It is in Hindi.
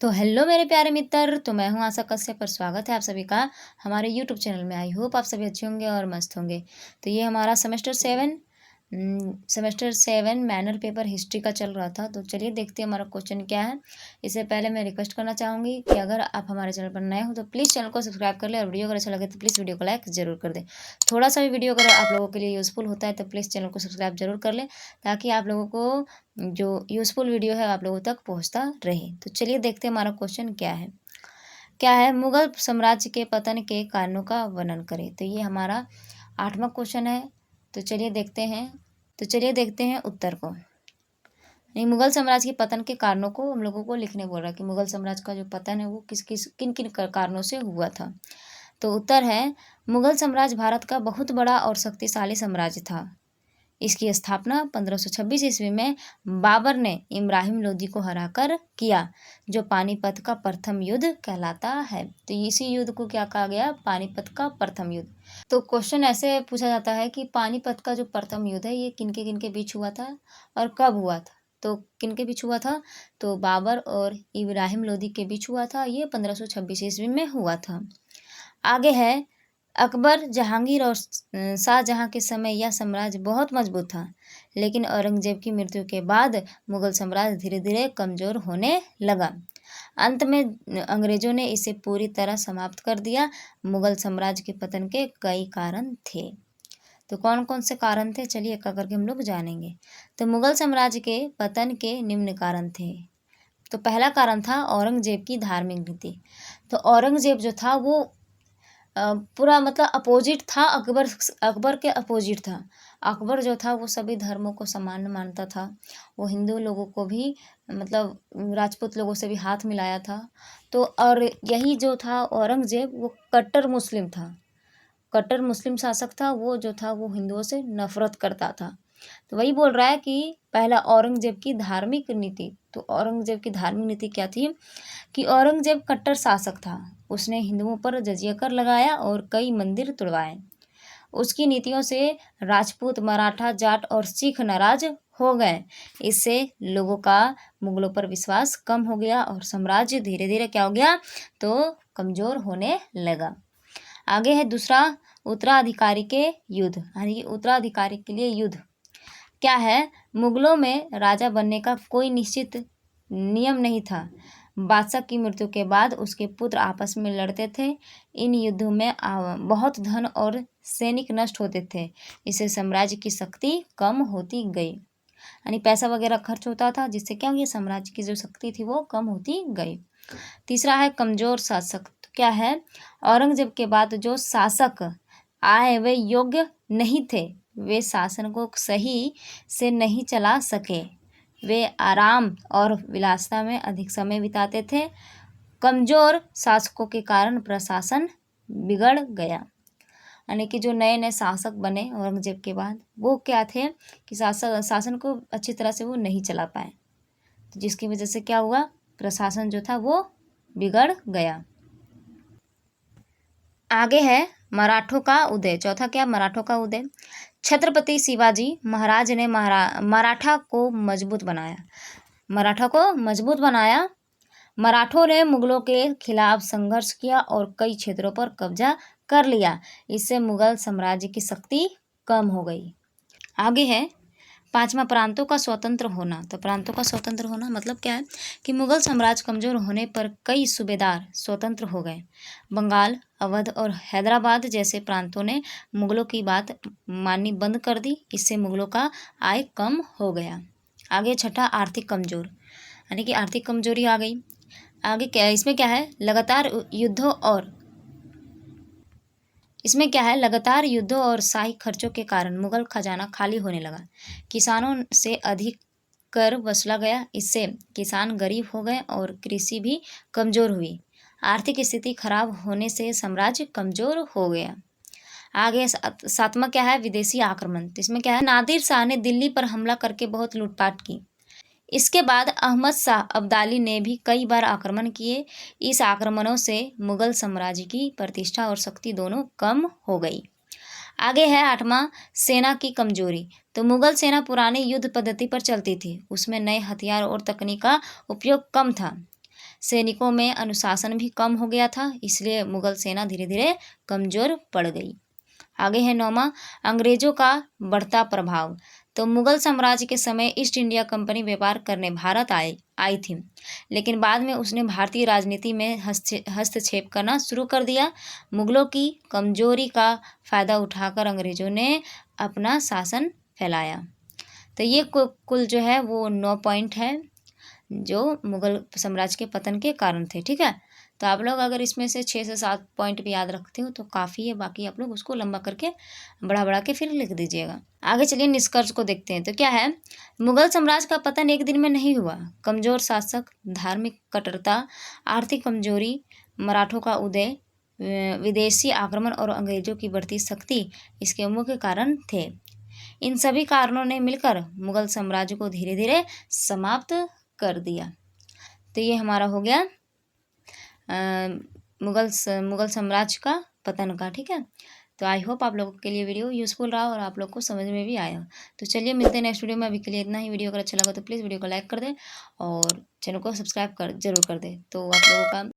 तो हेलो मेरे प्यारे मित्र, तो मैं हूँ आशा कश्यप पर स्वागत है आप सभी का हमारे यूट्यूब चैनल में। आई होप आप सभी अच्छे होंगे और मस्त होंगे। तो ये हमारा सेमेस्टर 7 मैनर पेपर हिस्ट्री का चल रहा था। तो चलिए देखते हैं हमारा क्वेश्चन क्या है। इससे पहले मैं रिक्वेस्ट करना चाहूँगी कि अगर आप हमारे चैनल पर नए हो तो प्लीज़ चैनल को सब्सक्राइब कर ले, और वीडियो अगर अच्छा लगे तो प्लीज़ वीडियो को लाइक ज़रूर कर दें। थोड़ा सा भी वीडियो अगर आप लोगों के लिए यूज़फुल होता है तो प्लीज़ चैनल को सब्सक्राइब जरूर कर लें, ताकि आप लोगों को जो यूज़फुल वीडियो है आप लोगों तक पहुंचता रहे। तो चलिए देखते हैं हमारा क्वेश्चन क्या है। मुगल साम्राज्य के पतन के कारणों का वर्णन करें। तो ये हमारा 8वां क्वेश्चन है। तो चलिए देखते हैं उत्तर को। नहीं, मुगल साम्राज्य के पतन के कारणों को हम लोगों को लिखने बोल रहा है कि मुगल साम्राज्य का जो पतन है वो किन किन कारणों से हुआ था। तो उत्तर है, मुगल साम्राज्य भारत का बहुत बड़ा और शक्तिशाली साम्राज्य था। इसकी स्थापना 1526 ईस्वी में बाबर ने इब्राहिम लोदी को हराकर किया, जो पानीपत का प्रथम युद्ध कहलाता है। तो इसी युद्ध को क्या कहा गया? पानीपत का प्रथम युद्ध। तो क्वेश्चन ऐसे पूछा जाता है कि पानीपत का जो प्रथम युद्ध है ये किन के बीच हुआ था और कब हुआ था। तो किन के बीच हुआ था? तो बाबर और इब्राहिम लोदी के बीच हुआ था। ये 1526 ईस्वी में हुआ था। आगे है, अकबर, जहांगीर और शाहजहां के समय यह साम्राज्य बहुत मजबूत था, लेकिन औरंगजेब की मृत्यु के बाद मुगल साम्राज्य धीरे धीरे कमजोर होने लगा। अंत में अंग्रेजों ने इसे पूरी तरह समाप्त कर दिया। मुगल साम्राज्य के पतन के कई कारण थे। तो कौन कौन से कारण थे, चलिए एक करके हम लोग जानेंगे। तो मुगल साम्राज्य के पतन के निम्न कारण थे। तो पहला कारण था औरंगजेब की धार्मिक नीति। तो औरंगजेब जो था वो पूरा मतलब अपोजिट था, अकबर के अपोजिट था। अकबर जो था वो सभी धर्मों को समान मानता था। वो हिंदू लोगों को भी मतलब राजपूत लोगों से भी हाथ मिलाया था। तो और यही जो था औरंगजेब, वो कट्टर मुस्लिम था, कट्टर मुस्लिम शासक था। वो जो था वो हिंदुओं से नफरत करता था। तो वही बोल रहा है कि पहला औरंगजेब की धार्मिक नीति। तो औरंगजेब की धार्मिक नीति क्या थी कि औरंगजेब कट्टर शासक था। उसने हिंदुओं पर जजिया कर लगाया और कई मंदिर तुड़वाए। उसकी नीतियों से राजपूत, मराठा, जाट और सिख नाराज हो गए। इससे लोगों का मुगलों पर विश्वास कम हो गया और साम्राज्य धीरे धीरे क्या हो गया? तो कमजोर होने लगा। आगे है दूसरा, उत्तराधिकारी के युद्ध, यानी कि उत्तराधिकारी के लिए युद्ध क्या है? मुगलों में राजा बनने का कोई निश्चित नियम नहीं था। बादशाह की मृत्यु के बाद उसके पुत्र आपस में लड़ते थे। इन युद्धों में बहुत धन और सैनिक नष्ट होते थे। इससे साम्राज्य की शक्ति कम होती गई, यानी पैसा वगैरह खर्च होता था, जिससे क्या हुआ? साम्राज्य की जो शक्ति थी वो कम होती गई। तीसरा है कमजोर शासक। तो क्या है? औरंगजेब के बाद जो शासक आए वे योग्य नहीं थे। वे शासन को सही से नहीं चला सके। वे आराम और विलासिता में अधिक समय बिताते थे। कमजोर शासकों के कारण प्रशासन बिगड़ गया, यानी कि जो नए नए शासक बने औरंगजेब के बाद, वो क्या थे कि शासन को अच्छी तरह से वो नहीं चला पाए। तो जिसकी वजह से क्या हुआ? प्रशासन जो था वो बिगड़ गया। आगे है मराठों का उदय। चौथा क्या? मराठों का उदय। छत्रपति शिवाजी महाराज ने मराठा को मजबूत बनाया। मराठा को मजबूत बनाया। मराठों ने मुगलों के खिलाफ संघर्ष किया और कई क्षेत्रों पर कब्जा कर लिया। इससे मुगल साम्राज्य की शक्ति कम हो गई। आगे है पांचवा, प्रांतों का स्वतंत्र होना। तो प्रांतों का स्वतंत्र होना मतलब क्या है कि मुगल साम्राज्य कमजोर होने पर कई सूबेदार स्वतंत्र हो गए। बंगाल, अवध और हैदराबाद जैसे प्रांतों ने मुगलों की बात माननी बंद कर दी। इससे मुगलों का आय कम हो गया। आगे छठा, आर्थिक कमजोर, यानी कि आर्थिक कमजोरी आ गई। आगे क्या है? इसमें क्या है? लगातार युद्धों और शाही खर्चों के कारण मुगल खजाना खाली होने लगा। किसानों से अधिक कर वसूला गया। इससे किसान गरीब हो गए और कृषि भी कमजोर हुई। आर्थिक स्थिति खराब होने से साम्राज्य कमजोर हो गया। आगे सातवां क्या है? विदेशी आक्रमण। तो इसमें क्या है? नादिर शाह ने दिल्ली पर हमला करके बहुत लूटपाट की। इसके बाद अहमद शाह अब्दाली ने भी कई बार आक्रमण किए। इस आक्रमणों से मुगल साम्राज्य की प्रतिष्ठा और शक्ति दोनों कम हो गई। आगे है आठवां, सेना की कमजोरी। तो मुगल सेना पुरानी युद्ध पद्धति पर चलती थी। उसमें नए हथियार और तकनीक का उपयोग कम था। सैनिकों में अनुशासन भी कम हो गया था, इसलिए मुगल सेना धीरे धीरे कमज़ोर पड़ गई। आगे है 9वां, अंग्रेजों का बढ़ता प्रभाव। तो मुगल साम्राज्य के समय ईस्ट इंडिया कंपनी व्यापार करने भारत आई थी, लेकिन बाद में उसने भारतीय राजनीति में हस्तक्षेप करना शुरू कर दिया। मुगलों की कमजोरी का फ़ायदा उठाकर अंग्रेज़ों ने अपना शासन फैलाया। तो ये कुल जो है वो 9 पॉइंट है जो मुगल साम्राज्य के पतन के कारण थे। ठीक है, तो आप लोग अगर इसमें से 6 से 7 पॉइंट भी याद रखते हो तो काफ़ी है, बाकी आप लोग उसको लंबा करके बढ़ा के फिर लिख दीजिएगा। आगे चलिए निष्कर्ष को देखते हैं। तो क्या है, मुगल साम्राज्य का पतन एक दिन में नहीं हुआ। कमज़ोर शासक, धार्मिक कट्टरता, आर्थिक कमजोरी, मराठों का उदय, विदेशी आक्रमण और अंग्रेजों की बढ़ती शक्ति इसके मुख्य कारण थे। इन सभी कारणों ने मिलकर मुगल साम्राज्य को धीरे धीरे समाप्त कर दिया। तो ये हमारा हो गया मुगल साम्राज्य का पतन का। ठीक है, तो आई होप आप लोगों के लिए वीडियो यूज़फुल रहा और आप लोग को समझ में भी आया। तो चलिए मिलते हैं नेक्स्ट वीडियो में। अभी के लिए इतना ही। वीडियो अगर अच्छा लगा तो प्लीज़ वीडियो को लाइक कर दें और चैनल को सब्सक्राइब जरूर कर दें। तो आप लोगों का